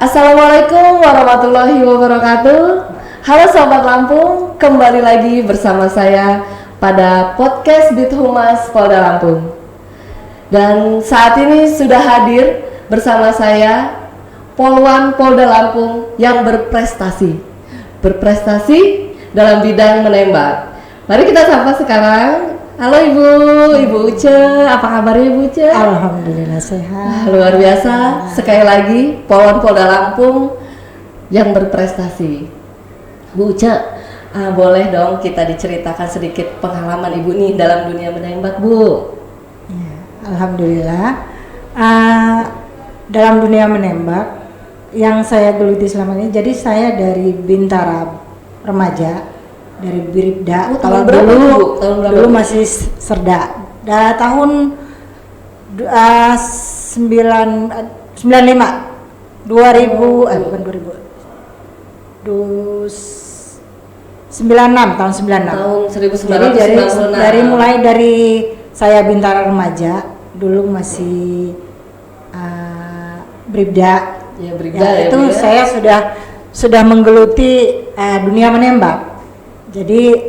Assalamualaikum warahmatullahi wabarakatuh. Halo Sobat Lampung, kembali lagi bersama saya pada podcast Bit Humas Polda Lampung. Dan saat ini sudah hadir bersama saya Polwan Polda Lampung yang berprestasi dalam bidang menembak. Mari kita sapa sekarang. Halo Ibu Uce, apa kabarnya Ibu Uce? Alhamdulillah sehat. Luar biasa, sekali lagi Polwan Polda Lampung yang berprestasi. Bu Uce, boleh dong kita diceritakan sedikit pengalaman Ibu nih dalam dunia menembak, Bu? Ya, Alhamdulillah. Dalam dunia menembak yang saya geluti selama ini, jadi saya dari Bintara remaja, dari Bribda. Tahun dulu berapa? masih Serda. Tahun 95 tahun 96. Tahun 1996. Jadi mulai dari saya Bintara remaja, dulu masih Bribda. Ya, Bribda ya, itu Bu, ya. saya sudah menggeluti dunia menembak. Jadi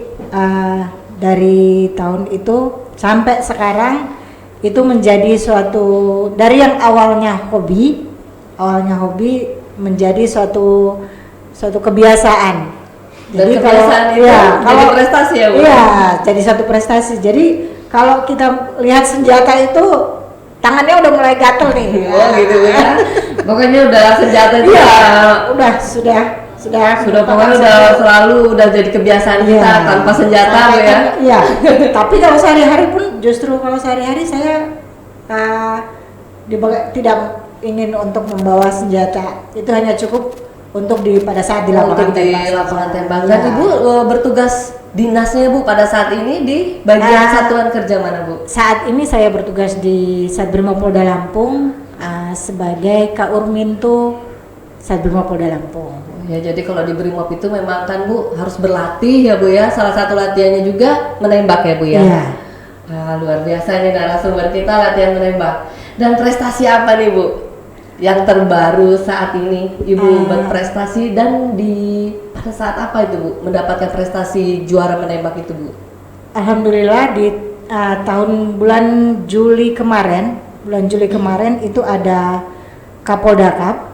dari tahun itu sampai sekarang itu menjadi suatu, dari yang awalnya hobi menjadi suatu kebiasaan. Dan Jadi kebiasaan itu jadi prestasi ya, Bu? Iya, jadi satu prestasi. Jadi kalau kita lihat senjata itu tangannya udah mulai gatel nih. Oh gitu ya. Pokoknya udah senjata itu sudah pokoknya udah jadi kebiasaan kita tanpa senjata ya. Iya. Tapi kalau sehari-hari pun sehari-hari saya tidak ingin untuk membawa senjata. Itu hanya cukup untuk pada saat di lapangan tembak. Dan Ibu bertugas dinasnya Bu pada saat ini di bagian satuan kerja mana Bu? Saat ini saya bertugas di Satbrimob Polda Lampung sebagai Kaurmintu Satbrimob Polda Lampung. Ya, jadi kalau di Brimob itu memang kan Bu harus berlatih ya Bu ya. Salah satu latihannya juga menembak ya Bu ya. Iya. Luar biasa ini narasumber kita latihan menembak. Dan prestasi apa nih Bu yang terbaru saat ini Ibu berprestasi, dan pada saat apa itu Bu mendapatkan prestasi juara menembak itu Bu? Alhamdulillah di bulan Juli kemarin itu ada Kapolda Cup.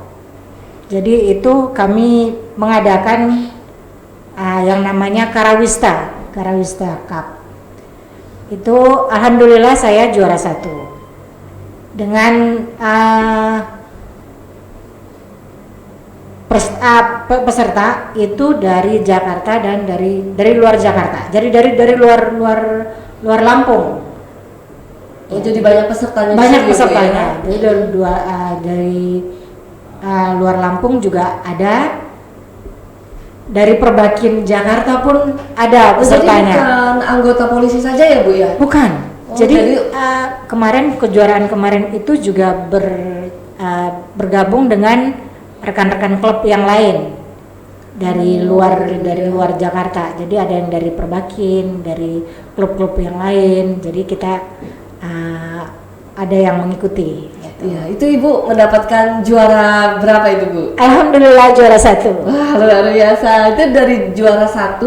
Jadi itu kami mengadakan yang namanya Karawista Cup. Itu alhamdulillah saya juara 1 dengan peserta itu dari Jakarta dan dari luar Jakarta. Jadi dari luar Lampung. Oh, jadi banyak pesertanya. Ya? Jadi dari luar Lampung juga ada, dari Perbakin Jakarta pun ada pesertanya. Jadi bukan anggota polisi saja ya Bu ya? Bukan. Jadi kemarin kejuaraan kemarin itu juga bergabung dengan rekan-rekan klub yang lain dari luar Jakarta. Jadi ada yang dari Perbakin, dari klub-klub yang lain. Jadi kita ada yang mengikuti. Iya, itu Ibu mendapatkan juara berapa itu Bu? Alhamdulillah juara 1. Wah, luar biasa. Itu dari juara 1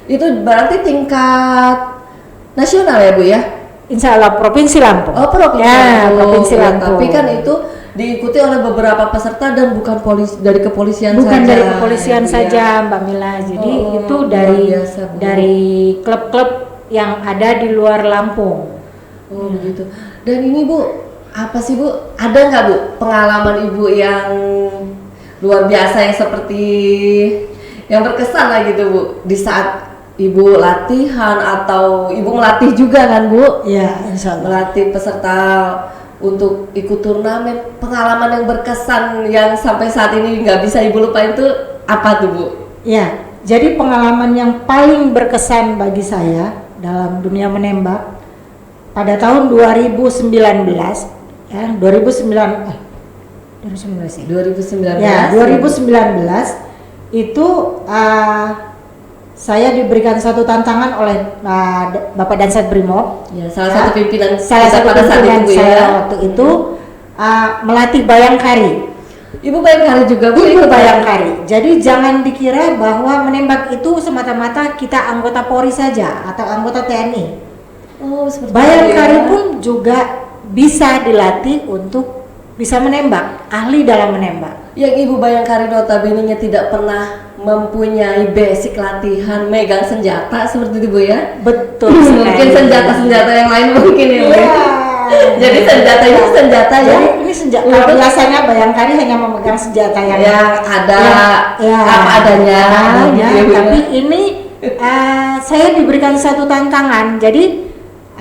itu berarti tingkat nasional ya Bu ya? Insya Allah Provinsi Lampung. Oh, Provinsi Lampung. Ya, tapi kan itu diikuti oleh beberapa peserta dan bukan dari kepolisian saja. Bukan dari kepolisian saja, Mbak Mila. Jadi itu dari klub-klub yang ada di luar Lampung. Oh, begitu. Dan ini Bu, apa sih Bu? Ada nggak Bu pengalaman Ibu yang luar biasa yang seperti yang berkesan lah gitu Bu di saat Ibu latihan atau Ibu melatih juga kan Bu? Iya, insya Allah. Melatih peserta untuk ikut turnamen. Pengalaman yang berkesan yang sampai saat ini nggak bisa Ibu lupain itu apa tuh Bu? Ya, jadi pengalaman yang paling berkesan bagi saya dalam dunia menembak pada tahun 2019 ya, 2019 itu saya diberikan satu tantangan oleh Bapak Dansat Brimob, ya, salah satu pimpinan saya waktu itu melatih bayangkari. Ibu Bayangkari juga Bu. Ibu Bayangkari. Jadi jangan dikira bahwa menembak itu semata-mata kita anggota Polri saja atau anggota TNI. Oh, seperti Bayangkari itu ya. pun juga bisa dilatih untuk bisa menembak, ahli dalam menembak. Yang Ibu Bayangkari notabene tidak pernah mempunyai basic latihan megang senjata seperti itu Bu ya. Betul Mungkin senjata-senjata yang lain mungkin ya Bu. Iya. Jadi senjata ini senjata ya. Jadi ini senjata. Kalau biasanya Bayangkari hanya memegang senjata yang ada ya, apa adanya, gitu ya, Bu. Tapi ini saya diberikan satu tantangan. Jadi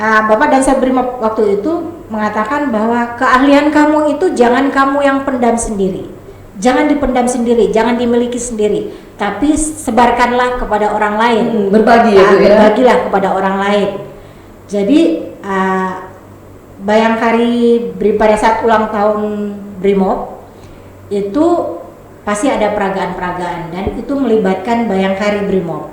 Bapak dan Brimob waktu itu mengatakan bahwa keahlian kamu itu jangan kamu yang pendam sendiri. Jangan dipendam sendiri, jangan dimiliki sendiri, tapi sebarkanlah kepada orang lain. Berbagi ya Bu ya. Berbagilah kepada orang lain. Jadi Bayangkari pada saat ulang tahun Brimob itu pasti ada peragaan-peragaan dan itu melibatkan Bayangkari Brimob.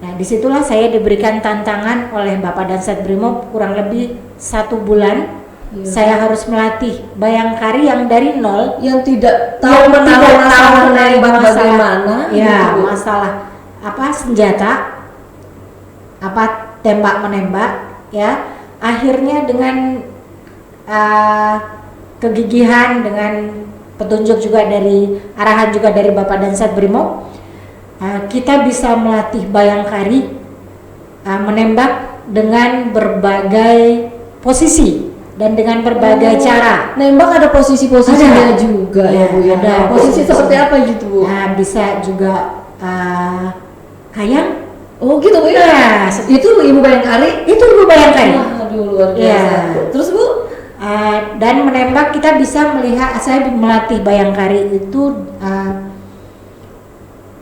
Nah disitulah saya diberikan tantangan oleh Bapak dan Set Brimob kurang lebih 1 bulan. Saya harus melatih Bayangkari yang dari nol, yang tidak tahu menembak bagaimana, ya gitu, masalah apa senjata, apa tembak menembak, ya. Akhirnya dengan kegigihan, dengan petunjuk juga dari arahan juga dari Bapak dan Set Brimob, kita bisa melatih Bayangkari menembak dengan berbagai posisi dan dengan berbagai cara. Nembak ada posisi-posisinya juga ya Bu ya. Ada posisi seperti apa gitu Bu? Nah, bisa juga kayang. Oh gitu Bu ya. Itu Ibu Bayangkari? Itu Ibu Bayangkari. Aduh luar biasa. Ya. Terus Bu? Dan menembak kita bisa melihat, saya melatih Bayangkari itu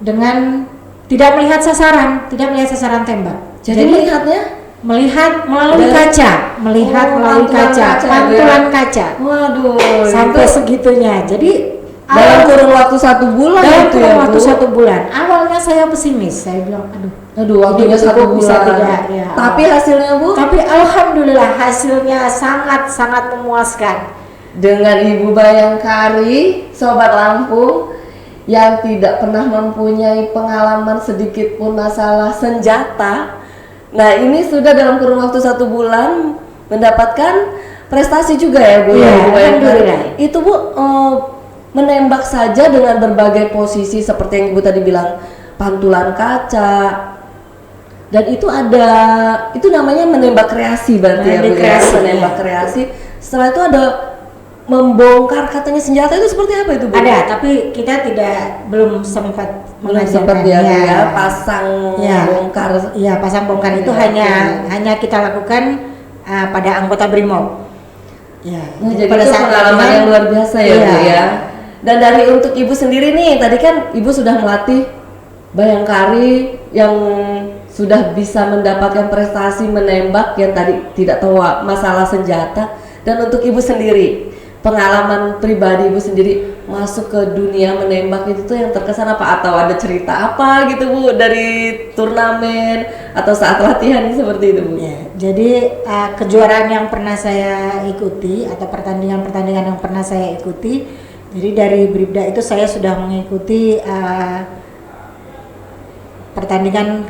dengan tidak melihat sasaran tembak. Jadi melihatnya? Melihat melalui kaca, melalui kaca, pantulan kaca. Waduh, sampai segitunya. Jadi dalam kurun waktu 1 bulan itu ya, waktu 1 bulan. Awalnya saya pesimis, saya bilang, aduh, waktunya 1 bulan. Bisa tidak, ya. Tapi hasilnya Bu? Tapi alhamdulillah hasilnya sangat memuaskan. Dengan Ibu Bayangkari, Sobat Lampung, yang tidak pernah mempunyai pengalaman sedikit pun masalah senjata. Nah ini sudah dalam kurun waktu 1 bulan mendapatkan prestasi juga ya Bu. Ya, alhamdulillah. Itu Bu menembak saja dengan berbagai posisi seperti yang Ibu tadi bilang, pantulan kaca, dan itu namanya menembak kreasi berarti ya Bu ya. Menembak kreasi. Setelah itu ada membongkar katanya senjata, itu seperti apa itu Bu? Ada, tapi kita belum sempat ya, pasang bongkar. Iya, pasang bongkar itu hanya kita lakukan pada anggota Brimob. Ya, jadi pada saat pengalaman yang luar biasa ya Bu ya. Dan dari untuk Ibu sendiri nih, tadi kan Ibu sudah melatih Bayangkari yang sudah bisa mendapatkan prestasi menembak yang tadi tidak tahu masalah senjata. Dan untuk Ibu sendiri, pengalaman pribadi Ibu sendiri masuk ke dunia menembak itu tuh yang terkesan apa, atau ada cerita apa gitu Bu dari turnamen atau saat latihan seperti itu Bu? Ya, jadi kejuaraan yang pernah saya ikuti atau pertandingan yang pernah saya ikuti, jadi dari Bribda itu saya sudah mengikuti pertandingan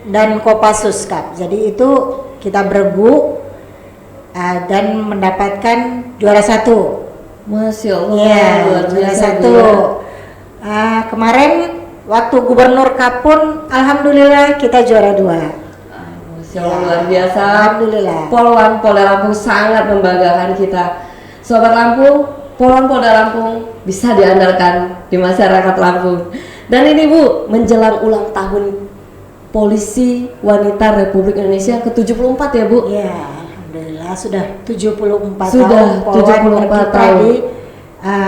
dan Kopassus Cup. Jadi itu kita bergu dan mendapatkan juara 1. Masya Allah. Ya, juara 1. Kemarin waktu Gubernur Cup pun alhamdulillah kita juara 2. Masya Allah, luar biasa. Alhamdulillah. Polwan Polda Lampung sangat membanggakan kita. Sobat Lampung, Polwan Polda Lampung bisa diandalkan di masyarakat Lampung. Dan ini Bu, menjelang ulang tahun Polisi Wanita Republik Indonesia ke-74 ya Bu? Ya. Alhamdulillah sudah 74 sudah tahun 74 tahun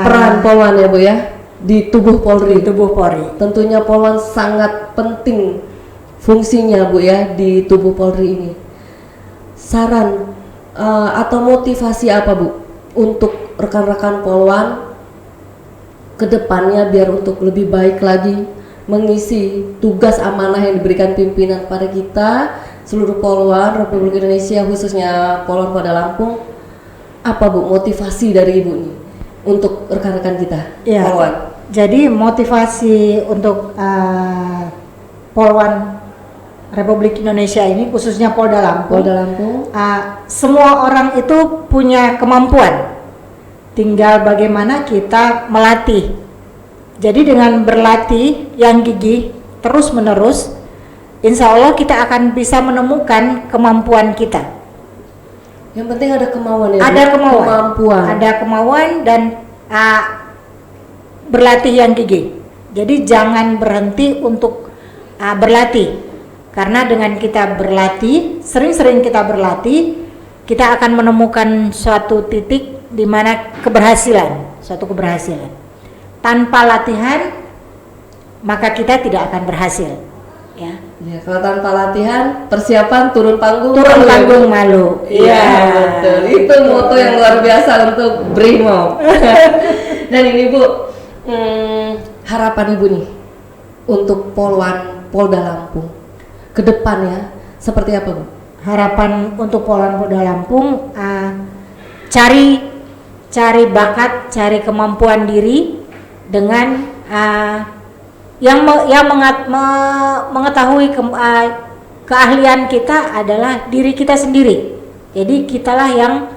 peran Polwan ya Bu ya di tubuh Polri. Tentunya Polwan sangat penting fungsinya Bu ya di tubuh Polri ini. Saran atau motivasi apa Bu untuk rekan-rekan Polwan ke depannya biar untuk lebih baik lagi mengisi tugas amanah yang diberikan pimpinan kepada kita seluruh Polwan Republik Indonesia, khususnya Polwan Polda Lampung? Apa Bu motivasi dari Ibu nih untuk rekan-rekan kita? Ya. Polwan. Jadi motivasi untuk Polwan Republik Indonesia ini, khususnya Polda Lampung. Polda Lampung. Semua orang itu punya kemampuan, tinggal bagaimana kita melatih. Jadi dengan berlatih yang gigih terus menerus, insya Allah kita akan bisa menemukan kemampuan kita. Yang penting ada kemauan ya. Ada kemauan. Kemampuan. Ada kemauan dan berlatih yang gigih. Jadi jangan berhenti untuk berlatih. Karena dengan kita berlatih, sering-sering kita berlatih, kita akan menemukan suatu titik di mana suatu keberhasilan. Tanpa latihan, maka kita tidak akan berhasil. Ya. Ya, kalau tanpa latihan, persiapan turun panggung malu. Iya, betul. Itu moto yang luar biasa untuk Brimob. Dan ini Bu, harapan Ibu nih untuk Polwan Polda Lampung ke depannya seperti apa Bu? Harapan untuk Polwan Polda Lampung, cari bakat, cari kemampuan diri dengan yang mengetahui keahlian kita adalah diri kita sendiri. Jadi kitalah yang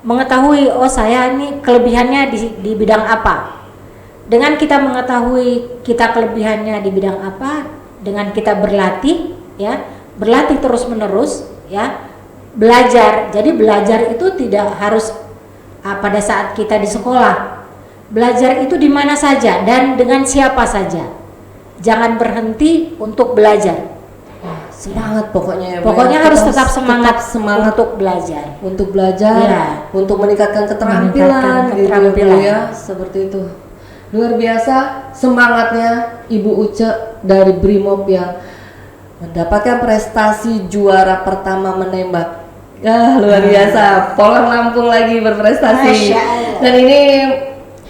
mengetahui, oh saya ini kelebihannya di bidang apa. Dengan kita mengetahui kita kelebihannya di bidang apa, dengan kita berlatih, ya, berlatih terus menerus, ya, belajar. Jadi belajar itu tidak harus pada saat kita di sekolah. Belajar itu di mana saja dan dengan siapa saja. Jangan berhenti untuk belajar. Semangat pokoknya ya. Pokoknya harus tetap semangat untuk belajar. Untuk belajar, ya, untuk meningkatkan keterampilan, gitu ya, seperti itu. Luar biasa semangatnya Ibu Uce dari Brimob yang mendapatkan prestasi juara pertama menembak. Luar biasa. Polwan Lampung lagi berprestasi. Dan ini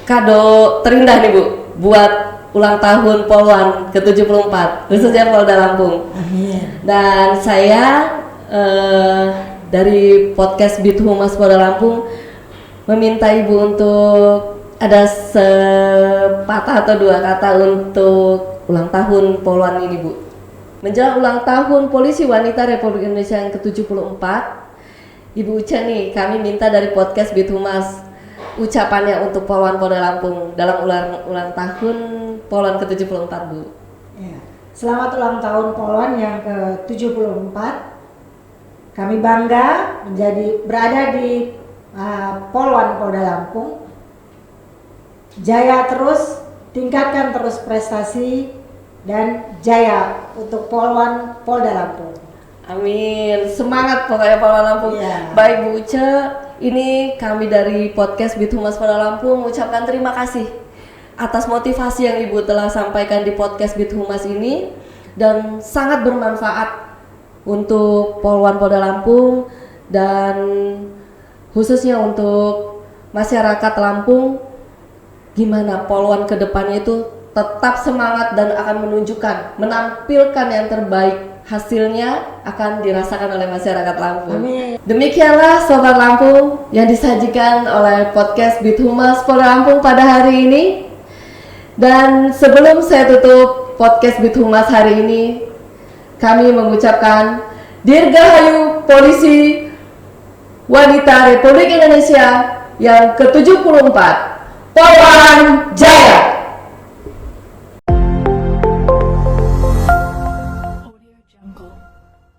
kado terindah nih Bu buat ulang tahun Polwan ke-74 khususnya Polda Lampung. Dan saya dari podcast Bit Humas Polda Lampung meminta Ibu untuk ada sepatah atau dua kata untuk ulang tahun Polwan ini Bu. Menjelang ulang tahun Polisi Wanita Republik Indonesia yang ke-74, Ibu Uce nih kami minta dari podcast Bit Humas ucapannya untuk Polwan Polda Lampung dalam ulang tahun Polwan ke-74 Bu. Ya. Selamat ulang tahun Polwan yang ke-74. Kami bangga berada di Polwan Polda Lampung. Jaya terus, tingkatkan terus prestasi dan jaya untuk Polwan Polda Lampung. Amin. Semangat pokoknya Polwan Lampung. Ya. Baik Bu Uce, ini kami dari podcast Bit Humas Polda Lampung mengucapkan terima kasih atas motivasi yang Ibu telah sampaikan di podcast Bit Humas ini dan sangat bermanfaat untuk Polwan Polda Lampung dan khususnya untuk masyarakat Lampung. Gimana Polwan ke depannya itu tetap semangat dan akan menampilkan yang terbaik, hasilnya akan dirasakan oleh masyarakat Lampung. Amin. Demikianlah Sobat Lampung yang disajikan oleh podcast Bit Humas Polda Lampung pada hari ini. Dan sebelum saya tutup podcast Bit Humas hari ini, kami mengucapkan Dirgahayu Polisi Wanita Republik Indonesia yang ke-74, Polwan Jaya.